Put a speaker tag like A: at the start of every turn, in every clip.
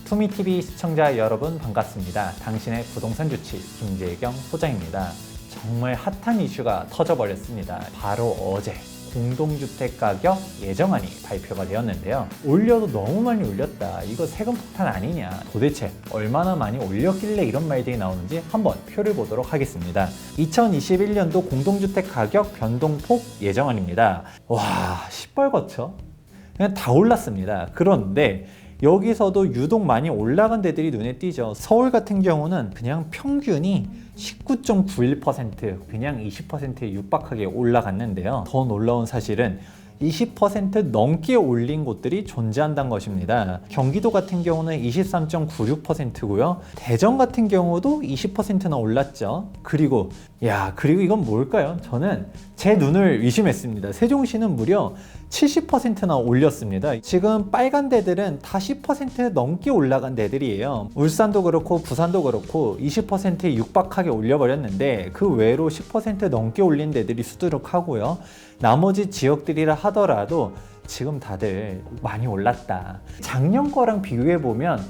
A: 투미TV 시청자 여러분 반갑습니다. 당신의 부동산 주치 김재경 소장입니다. 정말 핫한 이슈가 터져버렸습니다. 바로 어제 공동주택 가격 예정안이 발표가 되었는데요. 올려도 너무 많이 올렸다. 이거 세금 폭탄 아니냐. 도대체 얼마나 많이 올렸길래 이런 말들이 나오는지 한번 표를 보도록 하겠습니다. 2021년도 공동주택 가격 변동폭 예정안입니다. 와, 시뻘겋죠? 그냥 다 올랐습니다. 그런데 여기서도 유독 많이 올라간 데들이 눈에 띄죠. 서울 같은 경우는 그냥 평균이 19.91% 그냥 20%에 육박하게 올라갔는데요. 더 놀라운 사실은 20% 넘게 올린 곳들이 존재한다는 것입니다. 경기도 같은 경우는 23.96%고요. 대전 같은 경우도 20%나 올랐죠. 그리고 이건 뭘까요? 저는 제 눈을 의심했습니다. 세종시는 무려 70%나 올렸습니다. 지금 빨간 데들은 다 10% 넘게 올라간 데들이에요. 울산도 그렇고 부산도 그렇고 20%에 육박하게 올려버렸는데 그 외로 10% 넘게 올린 데들이 수두룩하고요. 나머지 지역들이라 하더라도 지금 다들 많이 올랐다. 작년 거랑 비교해보면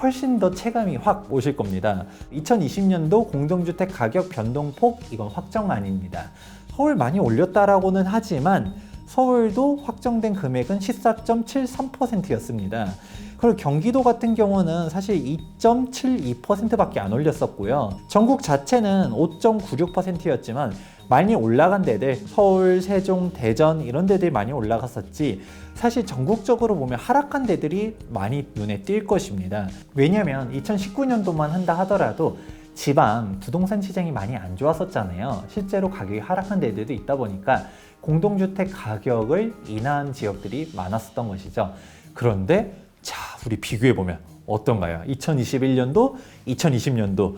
A: 훨씬 더 체감이 확 오실 겁니다. 2020년도 공동주택 가격 변동폭 이건 확정안입니다. 서울 많이 올렸다라고는 하지만 서울도 확정된 금액은 14.73%였습니다. 그리고 경기도 같은 경우는 사실 2.72%밖에 안 올렸었고요. 전국 자체는 5.96%였지만 많이 올라간 데들, 서울, 세종, 대전 이런 데들이 많이 올라갔었지 사실 전국적으로 보면 하락한 데들이 많이 눈에 띌 것입니다. 왜냐하면 2019년도만 한다 하더라도 지방 부동산 시장이 많이 안 좋았었잖아요. 실제로 가격이 하락한 데들도 있다 보니까 공동주택 가격을 인하한 지역들이 많았었던 것이죠. 그런데 자, 우리 비교해보면 어떤가요? 2021년도, 2020년도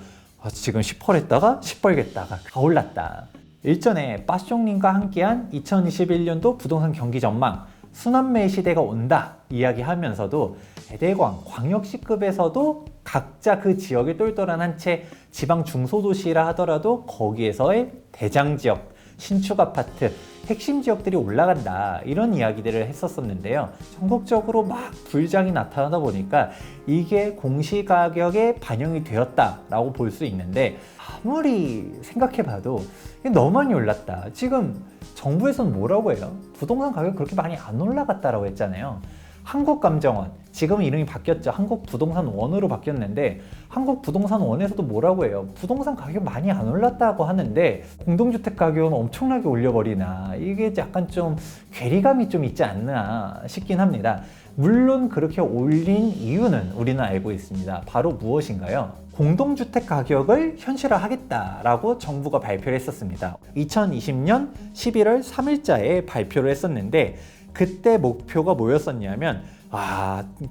A: 지금 시뻘했다가 시뻘겠다가 다 올랐다. 일전에 빠숑님과 함께한 2021년도 부동산 경기 전망 순환매 시대가 온다 이야기하면서도 대대광, 광역시급에서도 각자 그 지역에 똘똘한 한 채 지방 중소도시라 하더라도 거기에서의 대장지역, 신축 아파트, 핵심 지역들이 올라간다 이런 이야기들을 했었었는데요. 전국적으로 막 불장이 나타나다 보니까 이게 공시가격에 반영이 되었다라고 볼 수 있는데 아무리 생각해봐도 너무 많이 올랐다. 지금 정부에서는 뭐라고 해요? 부동산 가격이 그렇게 많이 안 올라갔다라고 했잖아요. 한국감정원, 지금은 이름이 바뀌었죠. 한국부동산원으로 바뀌었는데 한국부동산원에서도 뭐라고 해요? 부동산 가격 많이 안 올랐다고 하는데 공동주택 가격은 엄청나게 올려버리나 이게 약간 좀 괴리감이 좀 있지 않나 싶긴 합니다. 물론 그렇게 올린 이유는 우리는 알고 있습니다. 바로 무엇인가요? 공동주택 가격을 현실화하겠다라고 정부가 발표를 했었습니다. 2020년 11월 3일자에 발표를 했었는데 그때 목표가 뭐였었냐면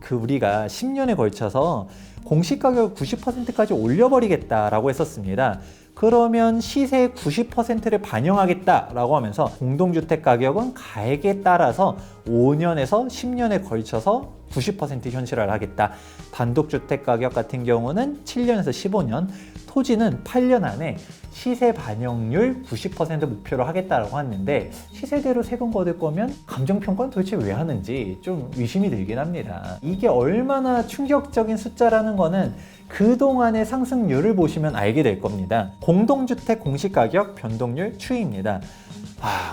A: 우리가 10년에 걸쳐서 공시가격 90%까지 올려버리겠다라고 했었습니다. 그러면 시세 90%를 반영하겠다라고 하면서 공동주택 가격은 가액에 따라서 5년에서 10년에 걸쳐서 90% 현실화를 하겠다. 단독주택 가격 같은 경우는 7년에서 15년, 토지는 8년 안에 시세 반영률 90% 목표로 하겠다라고 하는데 시세대로 세금 거둘 거면 감정평가는 도대체 왜 하는지 좀 의심이 들긴 합니다. 이게 얼마나 충격적인 숫자라는 거는 그동안의 상승률을 보시면 알게 될 겁니다. 공동주택 공시가격 변동률 추이입니다.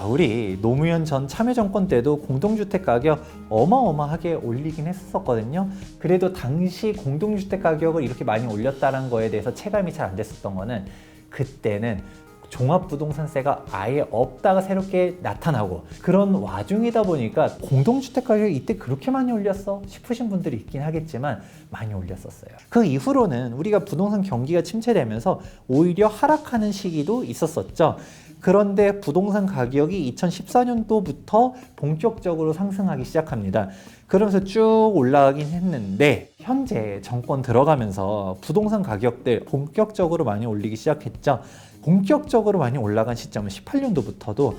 A: 우리 노무현 전 참여정권 때도 공동주택 가격 어마어마하게 올리긴 했었거든요. 그래도 당시 공동주택 가격을 이렇게 많이 올렸다는 거에 대해서 체감이 잘 안 됐었던 거는 그때는 종합부동산세가 아예 없다가 새롭게 나타나고 그런 와중이다 보니까 공동주택 가격이 이때 그렇게 많이 올렸어? 싶으신 분들이 있긴 하겠지만 많이 올렸었어요. 그 이후로는 우리가 부동산 경기가 침체되면서 오히려 하락하는 시기도 있었었죠. 그런데 부동산 가격이 2014년도부터 본격적으로 상승하기 시작합니다. 그러면서 쭉 올라가긴 했는데 현재 정권 들어가면서 부동산 가격들 본격적으로 많이 올리기 시작했죠. 본격적으로 많이 올라간 시점은 18년도부터도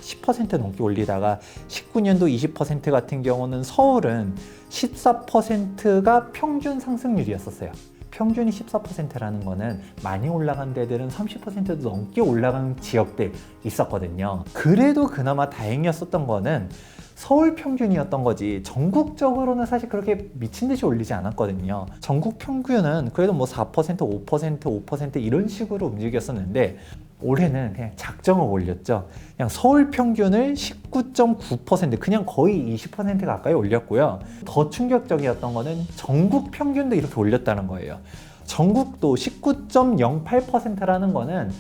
A: 10% 넘게 올리다가 19년도 20% 같은 경우는 서울은 14%가 평균 상승률이었었어요. 평균이 14%라는 거는 많이 올라간 데들은 30%도 넘게 올라간 지역들 있었거든요. 그래도 그나마 다행이었었던 거는 서울 평균이었던 거지 전국적으로는 사실 그렇게 미친 듯이 올리지 않았거든요. 전국 평균은 그래도 뭐 4%, 5%, 5% 이런 식으로 움직였었는데 올해는 그냥 작정을 올렸죠. 그냥 서울 평균을 19.9%, 그냥 거의 20% 가까이 올렸고요. 더 충격적이었던 거는 전국 평균도 이렇게 올렸다는 거예요. 전국도 19.08%라는 거는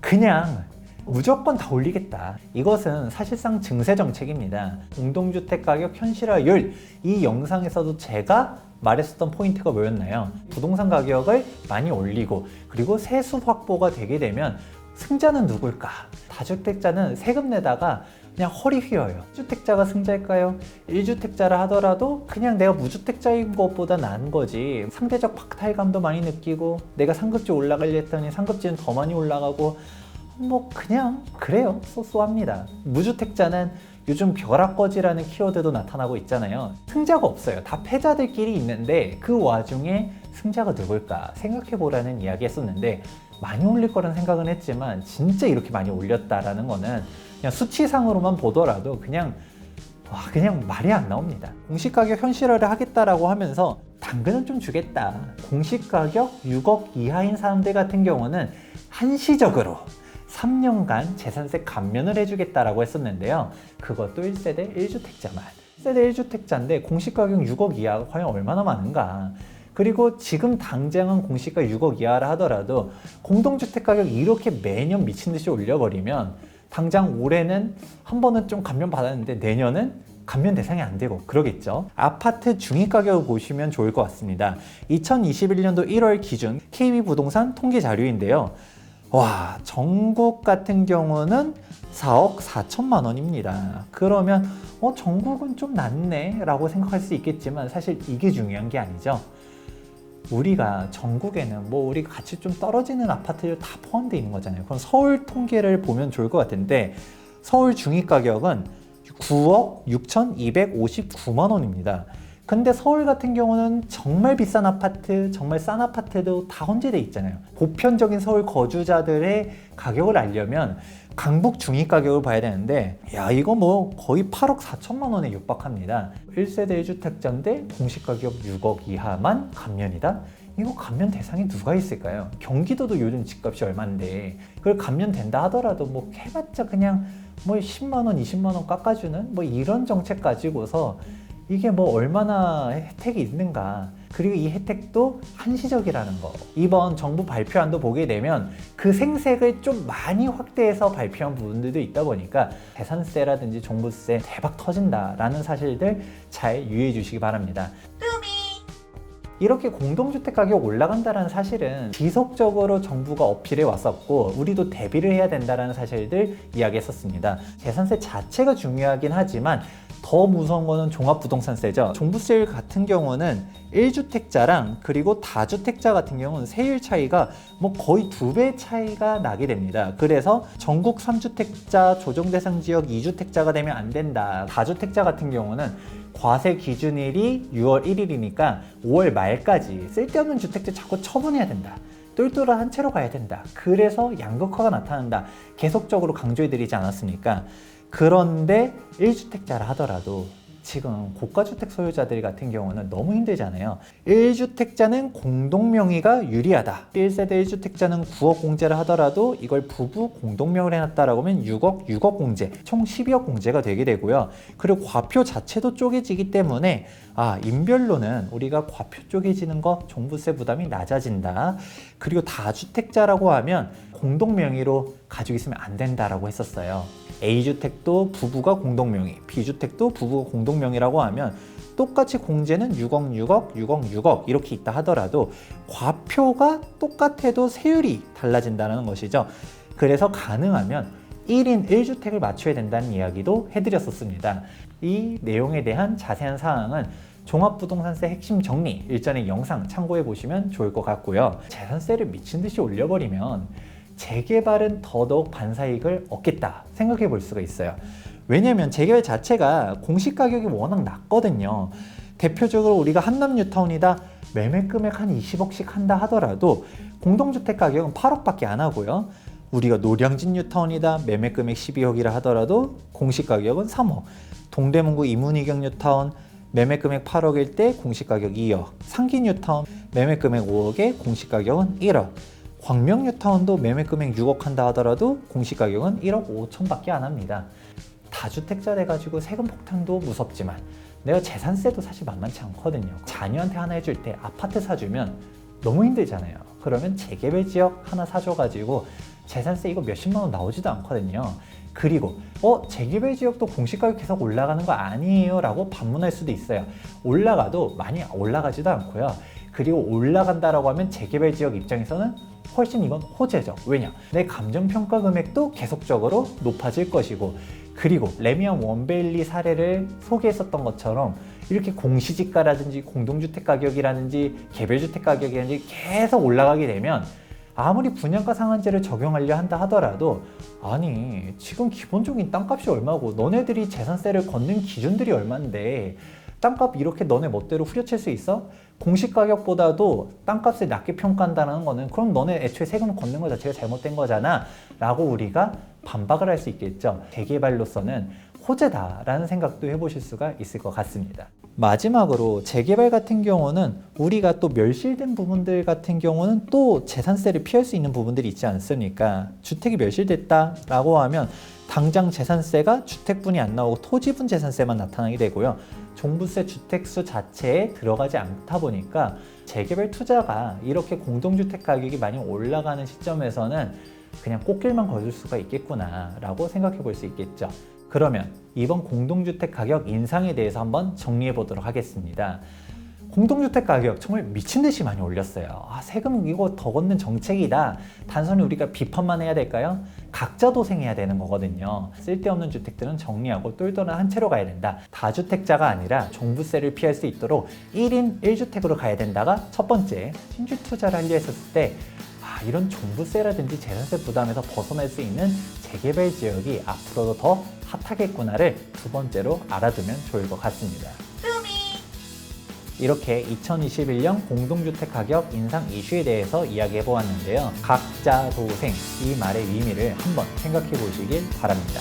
A: 그냥 무조건 다 올리겠다. 이것은 사실상 증세 정책입니다. 공동주택 가격 현실화율, 이 영상에서도 제가 말했었던 포인트가 뭐였나요? 부동산 가격을 많이 올리고 그리고 세수 확보가 되게 되면 승자는 누굴까? 다주택자는 세금 내다가 그냥 허리 휘어요. 1주택자가 승자일까요? 1주택자를 하더라도 그냥 내가 무주택자인 것보다 나은 거지. 상대적 박탈감도 많이 느끼고 내가 상급지 올라가려 했더니 상급지는 더 많이 올라가고 뭐 그냥 그래요. 쏘쏘합니다. 무주택자는 요즘 벼락거지라는 키워드도 나타나고 있잖아요. 승자가 없어요. 다 패자들끼리 있는데 그 와중에 승자가 누굴까 생각해보라는 이야기 했었는데 많이 올릴 거란 생각은 했지만 진짜 이렇게 많이 올렸다라는 거는 그냥 수치상으로만 보더라도 그냥 말이 안 나옵니다. 공시가격 현실화를 하겠다라고 하면서 당근은 좀 주겠다. 공시가격 6억 이하인 사람들 같은 경우는 한시적으로 3년간 재산세 감면을 해주겠다라고 했었는데요. 그것도 1세대 1주택자만. 1세대 1주택자인데 공시가격 6억 이하가 과연 얼마나 많은가. 그리고 지금 당장은 공시가 6억 이하라 하더라도 공동주택 가격 이렇게 매년 미친 듯이 올려버리면 당장 올해는 한 번은 좀 감면 받았는데 내년은 감면 대상이 안 되고 그러겠죠. 아파트 중위가격을 보시면 좋을 것 같습니다. 2021년도 1월 기준 KB부동산 통계 자료인데요. 와, 전국 같은 경우는 4억 4천만 원입니다. 그러면 전국은 좀 낮네 라고 생각할 수 있겠지만 사실 이게 중요한 게 아니죠. 우리가 전국에는 뭐 우리가 같이 좀 떨어지는 아파트들 다 포함되어 있는 거잖아요. 그럼 서울 통계를 보면 좋을 것 같은데 서울 중위가격은 9억 6,259만 원입니다. 근데 서울 같은 경우는 정말 비싼 아파트, 정말 싼 아파트도 다 혼재돼 있잖아요. 보편적인 서울 거주자들의 가격을 알려면 강북 중위가격을 봐야 되는데 야 이거 뭐 거의 8억 4천만 원에 육박합니다. 1세대 1주택자인데 공시가격 6억 이하만 감면이다? 이거 감면 대상이 누가 있을까요? 경기도도 요즘 집값이 얼만데 그걸 감면된다 하더라도 뭐 해봤자 그냥 뭐 10만 원, 20만 원 깎아주는 뭐 이런 정책 가지고서 이게 뭐 얼마나 혜택이 있는가. 그리고 이 혜택도 한시적이라는 거. 이번 정부 발표안도 보게 되면 그 생색을 좀 많이 확대해서 발표한 부분들도 있다 보니까 재산세라든지 종부세 대박 터진다라는 사실들 잘 유의해 주시기 바랍니다. 이렇게 공동주택 가격 올라간다는 사실은 지속적으로 정부가 어필해 왔었고 우리도 대비를 해야 된다는 사실들 이야기했었습니다. 재산세 자체가 중요하긴 하지만 더 무서운 거는 종합부동산세죠. 종부세 같은 경우는 1주택자랑 그리고 다주택자 같은 경우는 세율 차이가 뭐 거의 2배 차이가 나게 됩니다. 그래서 전국 3주택자 조정대상 지역 2주택자가 되면 안 된다. 다주택자 같은 경우는 과세 기준일이 6월 1일이니까 5월 말까지 쓸데없는 주택들 자꾸 처분해야 된다. 똘똘한 채로 가야 된다. 그래서 양극화가 나타난다. 계속적으로 강조해드리지 않았습니까? 그런데 1주택자라 하더라도 지금 고가주택 소유자들 같은 경우는 너무 힘들잖아요. 1주택자는 공동명의가 유리하다. 1세대 1주택자는 9억 공제를 하더라도 이걸 부부 공동명의를 해놨다라고 하면 6억 공제, 총 12억 공제가 되게 되고요. 그리고 과표 자체도 쪼개지기 때문에 인별로는 우리가 과표 쪼개지는 거 종부세 부담이 낮아진다. 그리고 다주택자라고 하면 공동명의로 가지고 있으면 안 된다라고 했었어요. A주택도 부부가 공동명의, B주택도 부부가 공동명의라고 하면 똑같이 공제는 6억, 6억, 6억, 6억 이렇게 있다 하더라도 과표가 똑같아도 세율이 달라진다는 것이죠. 그래서 가능하면 1인 1주택을 맞춰야 된다는 이야기도 해드렸었습니다. 이 내용에 대한 자세한 사항은 종합부동산세 핵심 정리 일전의 영상 참고해 보시면 좋을 것 같고요. 재산세를 미친 듯이 올려버리면 재개발은 더더욱 반사이익을 얻겠다 생각해 볼 수가 있어요. 왜냐하면 재개발 자체가 공시가격이 워낙 낮거든요. 대표적으로 우리가 한남 뉴타운이다 매매 금액 한 20억씩 한다 하더라도 공동주택 가격은 8억밖에 안 하고요. 우리가 노량진 뉴타운이다 매매금액 12억이라 하더라도 공시가격은 3억, 동대문구 이문희경 뉴타운 매매금액 8억일 때 공시가격 2억, 상기 뉴타운 매매금액 5억에 공시가격은 1억, 광명 뉴타운도 매매금액 6억 한다 하더라도 공시가격은 1억 5천밖에 안 합니다. 다주택자 돼가지고 세금 폭탄도 무섭지만 내가 재산세도 사실 만만치 않거든요. 자녀한테 하나 해줄 때 아파트 사주면 너무 힘들잖아요. 그러면 재개발 지역 하나 사줘가지고 재산세 이거 몇십만 원 나오지도 않거든요. 그리고 재개발 지역도 공시가격 계속 올라가는 거 아니에요? 라고 반문할 수도 있어요. 올라가도 많이 올라가지도 않고요. 그리고 올라간다라고 하면 재개발 지역 입장에서는 훨씬 이건 호재죠. 왜냐? 내 감정평가 금액도 계속적으로 높아질 것이고, 그리고 레미안 원베일리 사례를 소개했었던 것처럼 이렇게 공시지가라든지 공동주택 가격이라든지 개별주택 가격이라든지 계속 올라가게 되면 아무리 분양가 상한제를 적용하려 한다 하더라도 아니 지금 기본적인 땅값이 얼마고 너네들이 재산세를 걷는 기준들이 얼만데 땅값 이렇게 너네 멋대로 후려칠 수 있어? 공시가격보다도 땅값을 낮게 평가한다는 거는 그럼 너네 애초에 세금을 걷는 거 자체가 잘못된 거잖아 라고 우리가 반박을 할 수 있겠죠. 재개발로서는 호재다라는 생각도 해보실 수가 있을 것 같습니다. 마지막으로 재개발 같은 경우는 우리가 또 멸실된 부분들 같은 경우는 또 재산세를 피할 수 있는 부분들이 있지 않습니까? 주택이 멸실됐다라고 하면 당장 재산세가 주택분이 안 나오고 토지분 재산세만 나타나게 되고요. 종부세 주택수 자체에 들어가지 않다 보니까 재개발 투자가 이렇게 공동주택 가격이 많이 올라가는 시점에서는 그냥 꽃길만 걸을 수가 있겠구나 라고 생각해 볼 수 있겠죠. 그러면 이번 공동주택 가격 인상에 대해서 한번 정리해 보도록 하겠습니다. 공동주택 가격 정말 미친 듯이 많이 올렸어요. 세금 이거 더 걷는 정책이다. 단순히 우리가 비판만 해야 될까요? 각자 도생해야 되는 거거든요. 쓸데없는 주택들은 정리하고 똘똘한 한 채로 가야 된다. 다주택자가 아니라 종부세를 피할 수 있도록 1인 1주택으로 가야 된다가 첫 번째, 신주 투자를 하려 했었을 때 이런 종부세라든지 재산세 부담에서 벗어날 수 있는 재개발 지역이 앞으로도 더 핫하겠구나를 두 번째로 알아두면 좋을 것 같습니다. 이렇게 2021년 공동주택 가격 인상 이슈에 대해서 이야기해 보았는데요. 각자 도생 이 말의 의미를 한번 생각해 보시길 바랍니다.